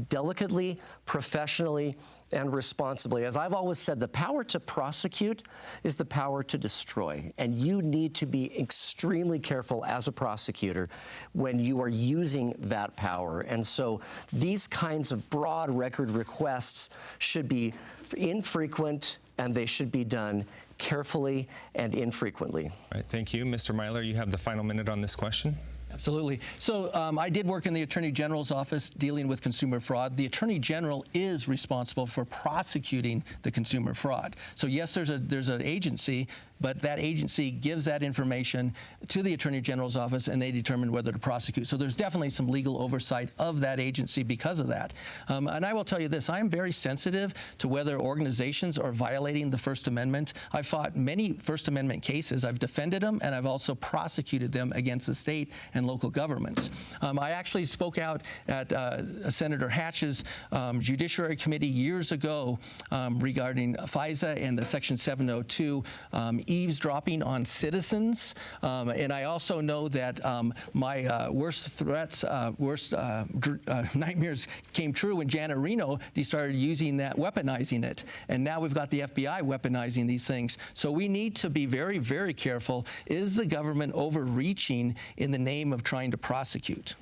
delicately, professionally, and responsibly. As I've always said, the power to prosecute is the power to destroy. And you need to be extremely careful as a prosecutor when you are using that power. And so these kinds of broad record requests should be infrequent, and they should be done carefully and infrequently. All right, thank you. Mr. Mylar, you have the final minute on this question. Absolutely. So I did work in the Attorney General's office dealing with consumer fraud. The Attorney General is responsible for prosecuting the consumer fraud. So yes, there's an agency, but that agency gives that information to the Attorney General's office, and they determine whether to prosecute. So there's definitely some legal oversight of that agency because of that. And I will tell you this, I am very sensitive to whether organizations are violating the First Amendment. I've fought many First Amendment cases. I've defended them, and I've also prosecuted them against the state and local governments. I actually spoke out at Senator Hatch's Judiciary Committee years ago regarding FISA and the Section 702 eavesdropping on citizens. And I also know that my worst threats, nightmares came true when Janet Reno started using that, weaponizing it. And now we've got the FBI weaponizing these things. So we need to be very, very careful. Is the government overreaching in the name of trying to prosecute?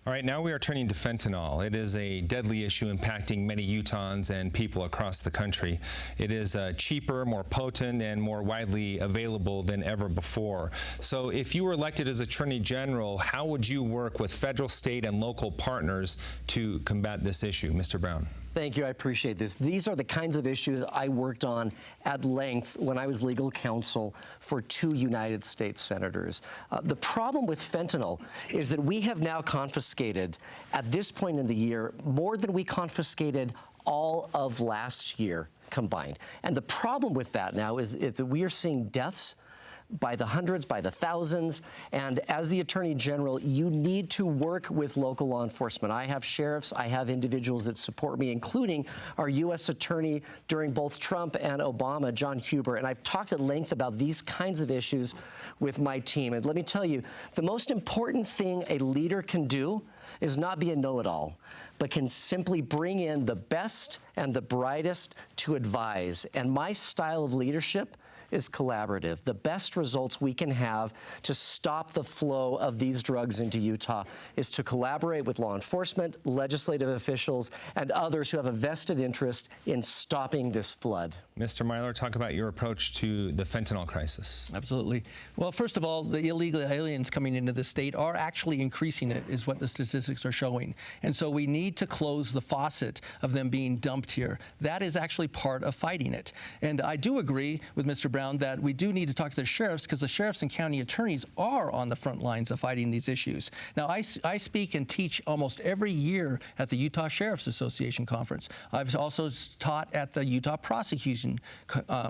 All right, now we are turning to fentanyl. It is a deadly issue impacting many Utahns and people across the country. It is cheaper, more potent, and more widely available than ever before. So if you were elected as Attorney General, how would you work with federal, state, and local partners to combat this issue? Mr. Brown. Thank you. I appreciate this. These are the kinds of issues I worked on at length when I was legal counsel for 2 United States senators. The problem with fentanyl is that we have now confiscated, at this point in the year, more than we confiscated all of last year combined. And the problem with that now is that we are seeing deaths by the hundreds, by the thousands, and as the Attorney General, you need to work with local law enforcement. I have sheriffs, I have individuals that support me, including our U.S. Attorney during both Trump and Obama, John Huber, and I've talked at length about these kinds of issues with my team. And let me tell you, the most important thing a leader can do is not be a know-it-all, but can simply bring in the best and the brightest to advise. And my style of leadership is collaborative. The best results we can have to stop the flow of these drugs into Utah is to collaborate with law enforcement, legislative officials, and others who have a vested interest in stopping this flood. Mr. Mylar, talk about your approach to the fentanyl crisis. Absolutely. Well, first of all, the illegal aliens coming into the state are actually increasing it, is what the statistics are showing. And so we need to close the faucet of them being dumped here. That is actually part of fighting it. And I do agree with Mr. Brown that we do need to talk to the sheriffs, because the sheriffs and county attorneys are on the front lines of fighting these issues. Now, I speak and teach almost every year at the Utah Sheriff's Association Conference. I've also taught at the Utah Prosecution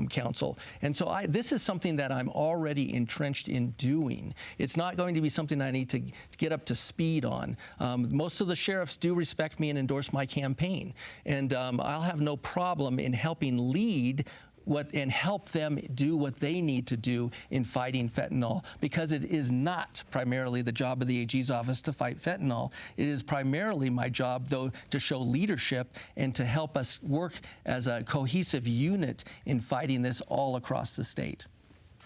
Council. And so this is something that I'm already entrenched in doing. It's not going to be something I need to get up to speed on. Most of the sheriffs do respect me and endorse my campaign. And I'll have no problem in helping lead and help them do what they need to do in fighting fentanyl, because it is not primarily the job of the AG's office to fight fentanyl. It is primarily my job, though, to show leadership and to help us work as a cohesive unit in fighting this all across the state.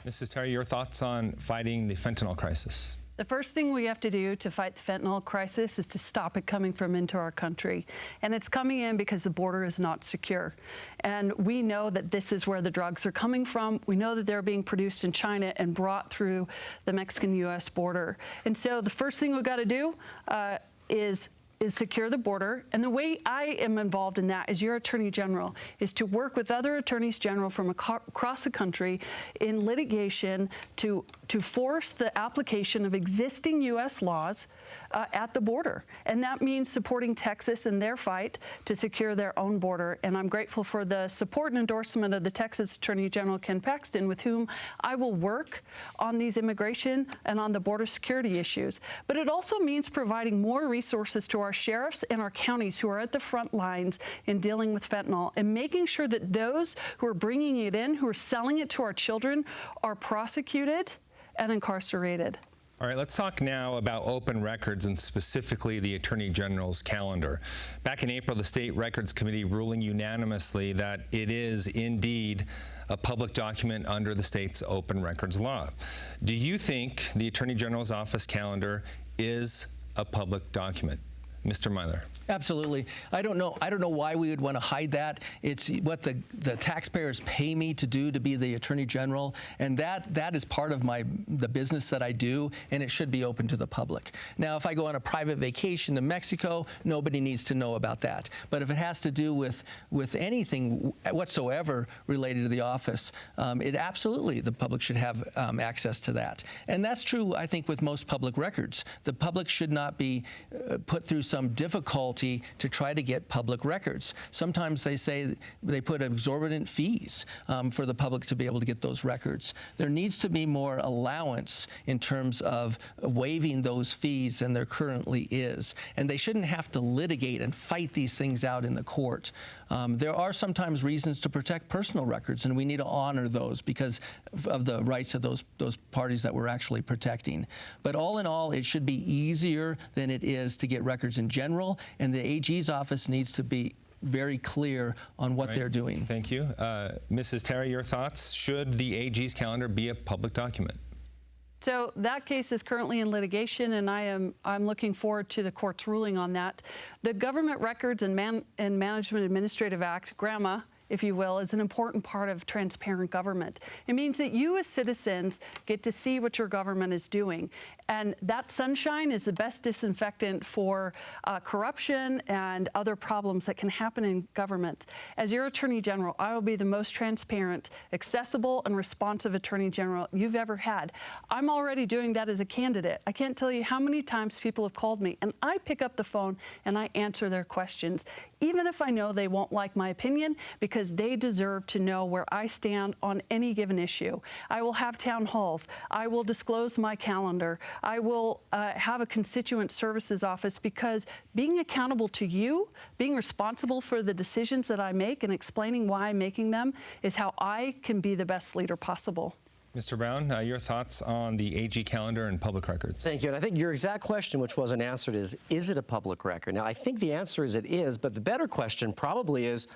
Mrs. Terry, your thoughts on fighting the fentanyl crisis? The first thing we have to do to fight the fentanyl crisis is to stop it coming from into our country. And it's coming in because the border is not secure. And we know that this is where the drugs are coming from. We know that they're being produced in China and brought through the Mexican-U.S. border. And so the first thing we've got to do is secure the border. And the way I am involved in that as your Attorney General is to work with other Attorneys General from across the country in litigation to force the application of existing U.S. laws at the border. And that means supporting Texas in their fight to secure their own border. And I'm grateful for the support and endorsement of the Texas Attorney General Ken Paxton, with whom I will work on these immigration and on the border security issues. But it also means providing more resources to our sheriffs and our counties who are at the front lines in dealing with fentanyl, and making sure that those who are bringing it in, who are selling it to our children, are prosecuted and incarcerated. All right, let's talk now about open records and specifically the Attorney General's calendar. Back in April, the State Records Committee ruling unanimously that it is indeed a public document under the state's open records law. Do you think the Attorney General's office calendar is a public document? Mr. Mylar. Absolutely. I don't know why we would want to hide that. It's what the taxpayers pay me to do, to be the Attorney General, and that is part of the business that I do, and it should be open to the public. Now, if I go on a private vacation to Mexico, nobody needs to know about that. But if it has to do with anything whatsoever related to the office, it absolutely, the public should have access to that. And that's true, I think, with most public records. The public should not be put through some difficulty to try to get public records. Sometimes they say they put exorbitant fees for the public to be able to get those records. There needs to be more allowance in terms of waiving those fees than there currently is. And they shouldn't have to litigate and fight these things out in the court. There are sometimes reasons to protect personal records, and we need to honor those because of the rights of those parties that we're actually protecting. But all in all, it should be easier than it is to get records in general, and the AG's office needs to be very clear on what they're doing. Thank you. Mrs. Terry, your thoughts? Should the AG's calendar be a public document? So that case is currently in litigation, and I'm looking forward to the court's ruling on that. The Government Records and Management Administrative Act, GRAMA, if you will, is an important part of transparent government. It means that you as citizens get to see what your government is doing. And that sunshine is the best disinfectant for corruption and other problems that can happen in government. As your Attorney General, I will be the most transparent, accessible, and responsive Attorney General you've ever had. I'm already doing that as a candidate. I can't tell you how many times people have called me, and I pick up the phone and I answer their questions, even if I know they won't like my opinion, because they deserve to know where I stand on any given issue. I will have town halls. I will disclose my calendar. I will have a constituent services office, because being accountable to you, being responsible for the decisions that I make and explaining why I'm making them, is how I can be the best leader possible. Mr. Brown, your thoughts on the AG calendar and public records? Thank you. And I think your exact question, which wasn't answered, is it a public record? Now, I think the answer is it is, but the better question probably is,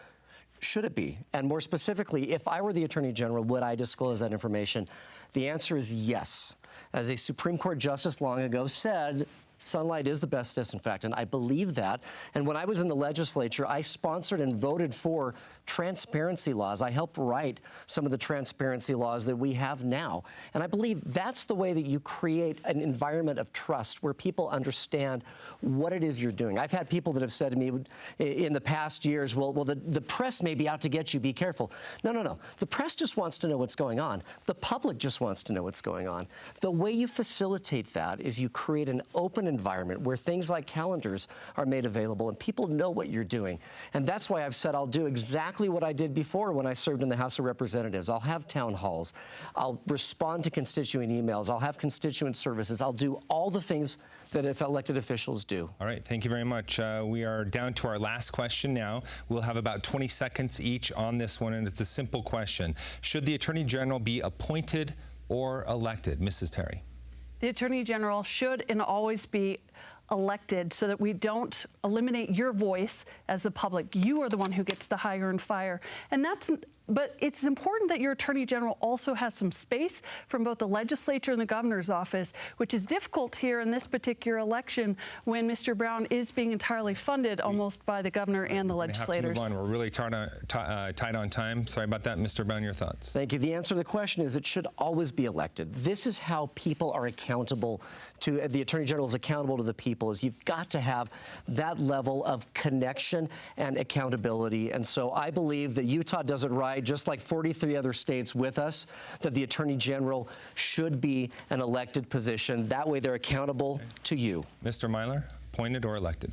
Should it be? And more specifically, if I were the Attorney General, would I disclose that information? The answer is yes. As a Supreme Court justice long ago said, sunlight is the best disinfectant. I believe that. And when I was in the legislature, I sponsored and voted for transparency laws. I helped write some of the transparency laws that we have now. And I believe that's the way that you create an environment of trust where people understand what it is you're doing. I've had people that have said to me in the past years, well, the press may be out to get you. Be careful. No, no, no. The press just wants to know what's going on. The public just wants to know what's going on. The way you facilitate that is you create an open environment where things like calendars are made available and people know what you're doing. And that's why I've said I'll do exactly what I did before when I served in the House of Representatives. I'll have town halls. I'll respond to constituent emails. I'll have constituent services. I'll do all the things that elected officials do. All right, thank you very much. We are down to our last question now. We'll have about 20 seconds each on this one, and it's a simple question. Should the Attorney General be appointed or elected? Mrs. Terry. The Attorney General should and always be elected so that we don't eliminate your voice as the public. You are the one who gets to hire and fire. But it's important that your Attorney General also has some space from both the legislature and the governor's office, which is difficult here in this particular election when Mr. Brown is being entirely funded almost by the governor and the legislators. We have to move on. We're really tight on time. Sorry about that. Mr. Brown, your thoughts? Thank you. The answer to the question is it should always be elected. This is how people are accountable to, the Attorney General is accountable to the people, is you've got to have that level of connection and accountability. And so I believe that Utah does it right, just like 43 other states with us, that the Attorney General should be an elected position. That way they're accountable to you. Mr. Mylar, appointed or elected?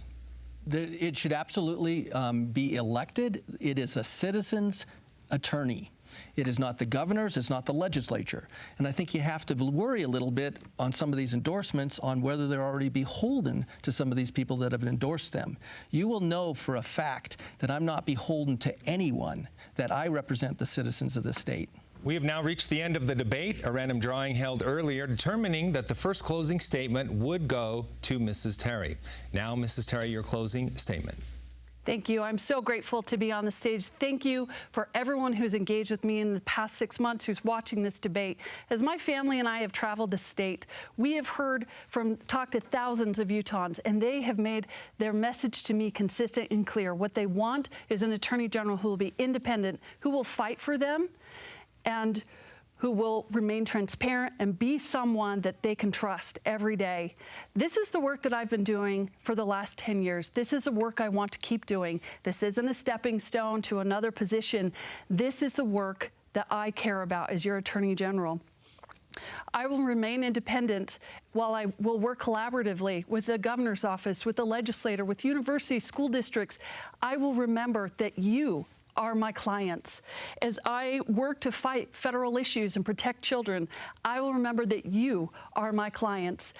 It should absolutely be elected. It is a citizen's attorney. It is not the governor's, it's not the legislature. And I think you have to worry a little bit on some of these endorsements on whether they're already beholden to some of these people that have endorsed them. You will know for a fact that I'm not beholden to anyone, that I represent the citizens of the state. We have now reached the end of the debate, a random drawing held earlier, determining that the first closing statement would go to Mrs. Terry. Now, Mrs. Terry, your closing statement. Thank you. I'm so grateful to be on the stage. Thank you for everyone who's engaged with me in the past 6 months, who's watching this debate. As my family and I have traveled the state, we have talked to thousands of Utahns, and they have made their message to me consistent and clear. What they want is an Attorney General who will be independent, who will fight for them, and who will remain transparent and be someone that they can trust every day. This is the work that I've been doing for the last 10 years. This is the work I want to keep doing. This isn't a stepping stone to another position. This is the work that I care about as your Attorney General. I will remain independent while I will work collaboratively with the governor's office, with the legislator, with universities, school districts. I will remember that you are my clients. As I work to fight federal issues and protect children, I will remember that you are my clients.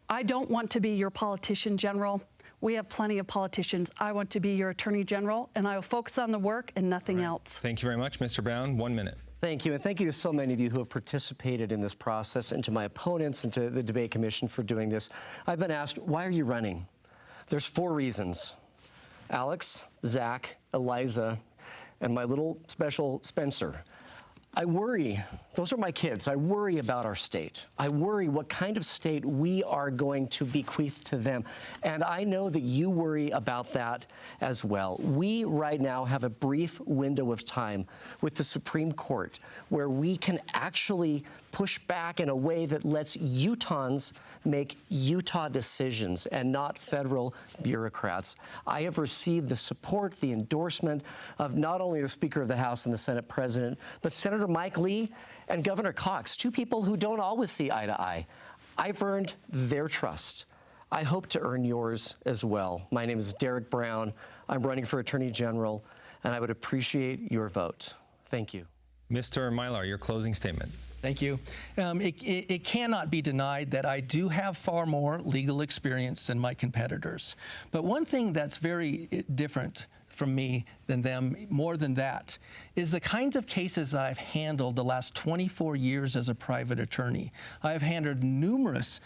I don't want to be your politician general. We have plenty of politicians. I want to be your Attorney General, and I will focus on the work and nothing else. Thank you very much, Mr. Brown. 1 minute. Thank you, and thank you to so many of you who have participated in this process, and to my opponents and to the Debate Commission for doing this. I've been asked, why are you running? There's 4 reasons. Alex, Zach, Eliza, and my little special Spencer. I worry, those are my kids, I worry about our state. I worry what kind of state we are going to bequeath to them. And I know that you worry about that as well. We right now have a brief window of time with the Supreme Court where we can actually push back in a way that lets Utahns make Utah decisions and not federal bureaucrats. I have received the support, the endorsement of not only the Speaker of the House and the Senate President, but Senator Mike Lee and Governor Cox, 2 people who don't always see eye to eye. I've earned their trust. I hope to earn yours as well. My name is Derek Brown. I'm running for Attorney General, and I would appreciate your vote. Thank you. Mr. Mylar, your closing statement. Thank you. It cannot be denied that I do have far more legal experience than my competitors. But one thing that's very different from me than them, more than that, is the kinds of cases I've handled the last 24 years as a private attorney. I've handled numerous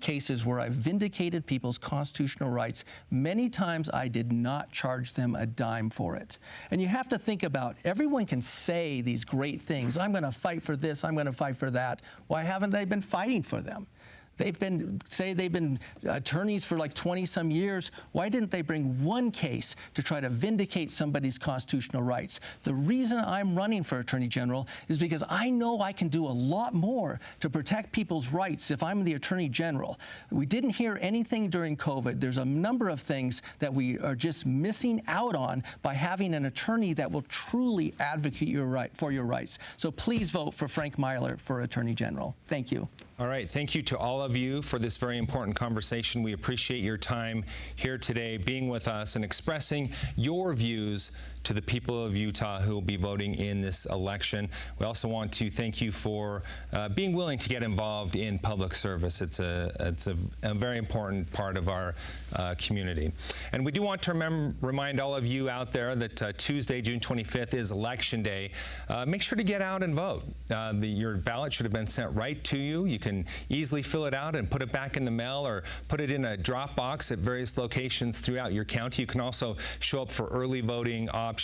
cases where I vindicated people's constitutional rights. Many times I did not charge them a dime for it. And you have to think about, everyone can say these great things. I'm going to fight for this, I'm going to fight for that. Why haven't they been fighting for them? They've been attorneys for like 20-some years. Why didn't they bring one case to try to vindicate somebody's constitutional rights? The reason I'm running for Attorney General is because I know I can do a lot more to protect people's rights if I'm the Attorney General. We didn't hear anything during COVID. There's a number of things that we are just missing out on by having an attorney that will truly advocate for your rights. So please vote for Frank Mylar for Attorney General. Thank you. All right, thank you to all of you for this very important conversation. We appreciate your time here today, being with us and expressing your views to the people of Utah who will be voting in this election. We also want to thank you for being willing to get involved in public service. It's a very important part of our community. And we do want to remind all of you out there that Tuesday, June 25th is Election Day. Make sure to get out and vote. Your ballot should have been sent right to you. You can easily fill it out and put it back in the mail or put it in a drop box at various locations throughout your county. You can also show up for early voting options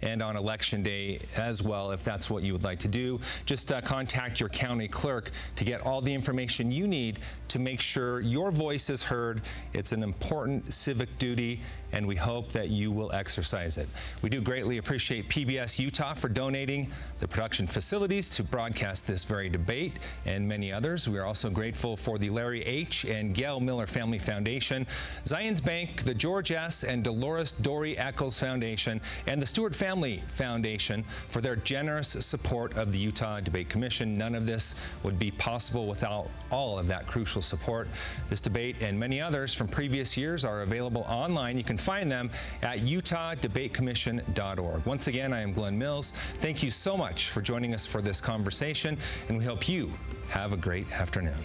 and on Election Day as well, if that's what you would like to do. Just contact your county clerk to get all the information you need to make sure your voice is heard. It's an important civic duty, and we hope that you will exercise it. We do greatly appreciate PBS Utah for donating the production facilities to broadcast this very debate and many others. We are also grateful for the Larry H. and Gail Miller Family Foundation, Zions Bank, the George S. and Dolores Dory Eccles Foundation, and the Stewart Family Foundation for their generous support of the Utah Debate Commission. None of this would be possible without all of that crucial support. This debate and many others from previous years are available online. You can find them at utahdebatecommission.org. Once again, I am Glenn Mills. Thank you so much for joining us for this conversation, and we hope you have a great afternoon.